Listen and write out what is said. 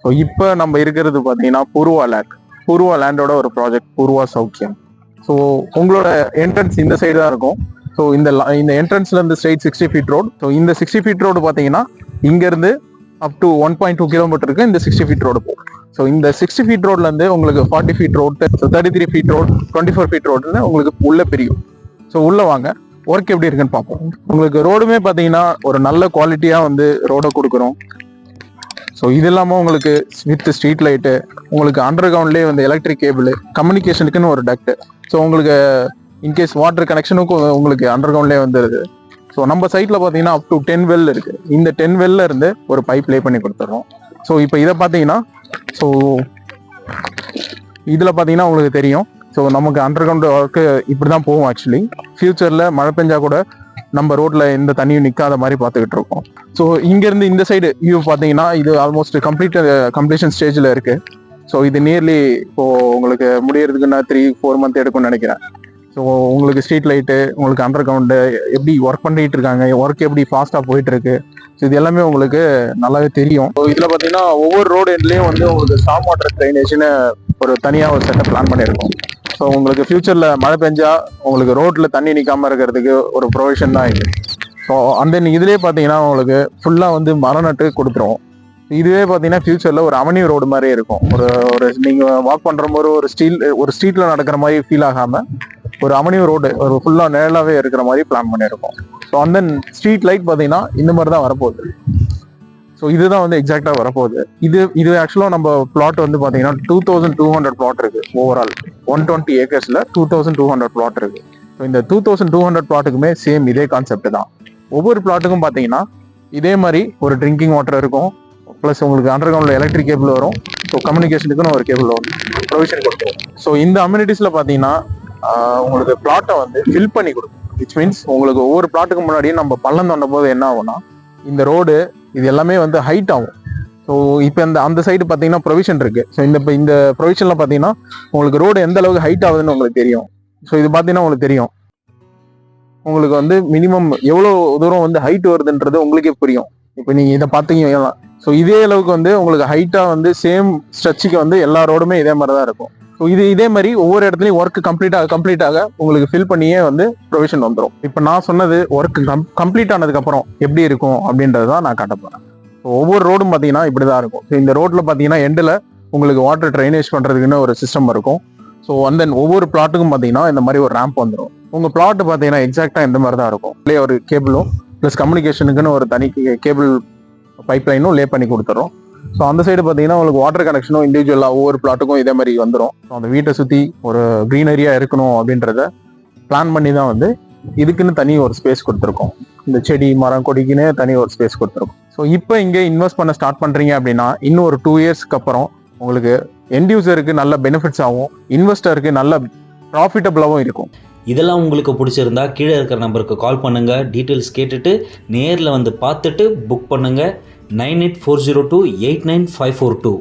So இப்போ நம்ம இருக்கிறது பார்த்தீங்கன்னா பூர்வா லேண்டோட ஒரு ப்ராஜெக்ட் பூர்வா சௌக்கியம். ஸோ உங்களோட என்ட்ரன்ஸ் இந்த சைடு தான் இருக்கும். ஸோ இந்த என்ட்ரன்ஸ்ல இருந்து ஸ்ட்ரெயிட் 60 feet ரோடு. ஸோ இந்த 60 feet ரோடு பார்த்தீங்கன்னா இங்கேருந்து அப் டு 1.2 கிலோமீட்டருக்கு இந்த 60 feet ரோடு போகும். ஸோ இந்த 60 feet ரோட்ல இருந்து உங்களுக்கு 40 feet road, 33 feet road, 24 feet ரோடுன்னு உங்களுக்கு உள்ள பிரியும். ஸோ உள்ள வாங்க, ஒர்க் எப்படி இருக்குன்னு பார்ப்போம். உங்களுக்கு ரோடுமே பார்த்தீங்கன்னா ஒரு நல்ல குவாலிட்டியா வந்து ரோடை கொடுக்குறோம். ஸோ இது இல்லாமல் உங்களுக்கு வித் ஸ்ட்ரீட் லைட்டு, உங்களுக்கு அண்டர் கிரவுண்ட்லேயே வந்து எலக்ட்ரிக் கேபிள், கம்யூனிகேஷனுக்குன்னு ஒரு டக்ட். ஸோ உங்களுக்கு இன்கேஸ் வாட்டர் கனெக்ஷனுக்கும் உங்களுக்கு அண்டர் கிரவுண்ட்லேயே வந்துடுது. ஸோ நம்ம சைட்டில் பார்த்தீங்கன்னா அப் டு 10 well இருக்குது. இந்த 10 well இருந்து ஒரு பைப் லே பண்ணி கொடுத்துட்றோம். ஸோ இப்போ இதை பார்த்தீங்கன்னா, ஸோ இதில் பார்த்தீங்கன்னா உங்களுக்கு தெரியும். ஸோ நமக்கு அண்டர் கிரவுண்ட் ஒர்க்கு இப்படி தான் போகும். ஆக்சுவலி ஃபியூச்சரில் மழை பெஞ்சா கூட நம்ம ரோட்ல எந்த தண்ணியும் நிற்காத மாதிரி பார்த்துக்கிட்டு இருக்கோம். ஸோ இங்கேருந்து இந்த சைடு வியூ பார்த்தீங்கன்னா இது ஆல்மோஸ்ட் கம்ப்ளீஷன் ஸ்டேஜில் இருக்கு. ஸோ இது நியர்லி இப்போ உங்களுக்கு முடியறதுக்குன்னா 3-4 month எடுக்கும்னு நினைக்கிறேன். ஸோ உங்களுக்கு ஸ்ட்ரீட் லைட்டு, உங்களுக்கு அண்டர் கிரவுண்டு எப்படி ஒர்க் பண்ணிட்டு இருக்காங்க, ஒர்க் எப்படி ஃபாஸ்ட்டாக போயிட்டு இருக்கு, ஸோ இது எல்லாமே உங்களுக்கு நல்லாவே தெரியும். ஸோ இதில் பார்த்தீங்கன்னா ஒவ்வொரு ரோடு எண்ட்லேயும் வந்து உங்களுக்கு ஸ்டார்ம் வாட்டர் ட்ரைனேஜ்னு ஒரு தனியாக ஒரு செட்டப் பிளான் பண்ணியிருக்கோம். ஸோ உங்களுக்கு ஃபியூச்சரில் மழை பெஞ்சா உங்களுக்கு ரோட்டில் தண்ணி நிற்காம இருக்கிறதுக்கு ஒரு ப்ரொவிஷன் தான் இது. ஸோ அந்த இதுலேயே பார்த்தீங்கன்னா உங்களுக்கு ஃபுல்லாக வந்து மரம் நட்டு கொடுத்துருவோம். இதுவே பார்த்தீங்கன்னா ஃபியூச்சரில் ஒரு அவென்யூ ரோடு மாதிரியே இருக்கும். ஒரு நீங்கள் வாக் பண்ணுற மாதிரி ஒரு ஸ்ட்ரீட்டில் நடக்கிற மாதிரி ஃபீல் ஆகாமல் ஒரு அவென்யூ ரோடு ஒரு ஃபுல்லாக நிழலாகவே இருக்கிற மாதிரி பிளான் பண்ணியிருக்கோம். ஸோ அந்த ஸ்ட்ரீட் லைட் பார்த்தீங்கன்னா இந்த மாதிரி தான் வரப்போகுது. ஸோ இதுதான் வந்து எக்ஸாக்டாக வரப்போகுது. இது ஆக்சுவலாக நம்ம பிளாட் வந்து பார்த்தீங்கன்னா 2200 பிளாட் இருக்கு. ஓவரால் 120 acresல 2200 பிளாட் இருக்கு. ஸோ இந்த 2200 பிளாட்டுக்குமே சேம் இதே கான்செப்ட் தான். ஒவ்வொரு பிளாட்டுக்கும் பார்த்தீங்கன்னா இதே மாதிரி ஒரு ட்ரிங்கிங் வாட்டர் இருக்கும், ப்ளஸ் உங்களுக்கு அண்டர் கிரவுண்ட்ல எலக்ட்ரிக் கேபிள் வரும். ஸோ கம்யூனிகேஷனுக்குன்னு ஒரு கேபிள் வரும், ப்ரொவிஷன் கொடுத்துரும். ஸோ இந்த அம்யூனிட்டிஸ்ல பார்த்தீங்கன்னா உங்களுக்கு பிளாட்டை வந்து ஃபில் பண்ணி கொடுக்கும். விச் மீன்ஸ் உங்களுக்கு ஒவ்வொரு பிளாட்டுக்கு முன்னாடியும் நம்ம பள்ளம் தோண்டும் போது என்ன ஆகும்னா இந்த ரோடு இது எல்லாமே வந்து ஹைட் ஆகும். ஸோ இப்போ அந்த சைடு பார்த்தீங்கன்னா ப்ரொவிஷன் இருக்கு. ஸோ இந்த ப்ரொவிஷன்ல பார்த்தீங்கன்னா உங்களுக்கு ரோடு எந்த அளவுக்கு ஹைட் ஆகுதுன்னு உங்களுக்கு தெரியும். ஸோ இது பார்த்தீங்கன்னா உங்களுக்கு தெரியும், உங்களுக்கு வந்து மினிமம் எவ்வளோ தூரம் வந்து ஹைட் வருதுன்றது உங்களுக்கே புரியும். இப்போ நீங்க இதை பார்த்தீங்கன்னா ஸோ இதே அளவுக்கு வந்து உங்களுக்கு ஹைட்டா வந்து சேம் ஸ்ட்ரெச்சுக்கு வந்து எல்லா ரோடுமே இதே மாதிரி தான் இருக்கும். ஸோ இதே மாதிரி ஒவ்வொரு இடத்துலையும் ஒர்க் கம்ப்ளீட் ஆக உங்களுக்கு ஃபில் பண்ணியே வந்து ப்ரொவிஷன் வந்துடும். இப்போ நான் சொன்னது ஒர்க் கம்ப்ளீட் ஆனதுக்கு அப்புறம் எப்படி இருக்கும் அப்படின்றது தான் நான் காட்ட போறேன். ஸோ ஒவ்வொரு ரோடும் பார்த்தீங்கன்னா இப்படிதான் இருக்கும். ஸோ இந்த ரோட்ல பார்த்தீங்கன்னா எண்டில் உங்களுக்கு வாட்டர் ட்ரைனேஜ் பண்றதுக்குன்னு ஒரு சிஸ்டம் இருக்கும். ஸோ அந்த ஒவ்வொரு பிளாட்டுக்கும் பார்த்தீங்கன்னா இந்த மாதிரி ஒரு ரேம்ப் வந்துடும். உங்க பிளாட் பார்த்தீங்கன்னா எக்ஸாக்டா இந்த மாதிரி தான் இருக்கும். இல்லையே ஒரு கேபிளும் ப்ளஸ் கம்யூனிகேஷனுக்குன்னு ஒரு தனி கேபிள் பைப் லைனும் லே பண்ணி கொடுத்துறோம். ஸோ அந்த சைடு பார்த்தீங்கன்னா உங்களுக்கு வாட்டர் கனெக்ஷனும் இண்டிவிஜுவலாக ஒவ்வொரு பிளாட்டுக்கும் இதே மாதிரி வந்துடும். ஸோ அந்த வீட்டை சுற்றி ஒரு க்ரீனரியா இருக்கணும் அப்படின்றத பிளான் பண்ணி தான் வந்து இதுக்குன்னு தனி ஒரு ஸ்பேஸ் கொடுத்துருக்கோம். இந்த செடி மரம் கொடிக்குன்னு தனி ஒரு ஸ்பேஸ் கொடுத்துருக்கோம். ஸோ இப்போ இங்கே இன்வெஸ்ட் பண்ண ஸ்டார்ட் பண்ணுறீங்க அப்படின்னா இன்னும் ஒரு 2 yearsக்கு அப்புறம் உங்களுக்கு எண்ட் யூசருக்கு நல்ல பெனிஃபிட்ஸ் ஆகும், இன்வெஸ்டருக்கு நல்ல ப்ராஃபிட்டபிளாகவும் இருக்கும். இதெல்லாம் உங்களுக்கு பிடிச்சிருந்தா கீழே இருக்கிற நம்பருக்கு கால் பண்ணுங்கள், டீட்டெயில்ஸ் கேட்டுட்டு நேரில் வந்து பார்த்துட்டு புக் பண்ணுங்கள். 9840289542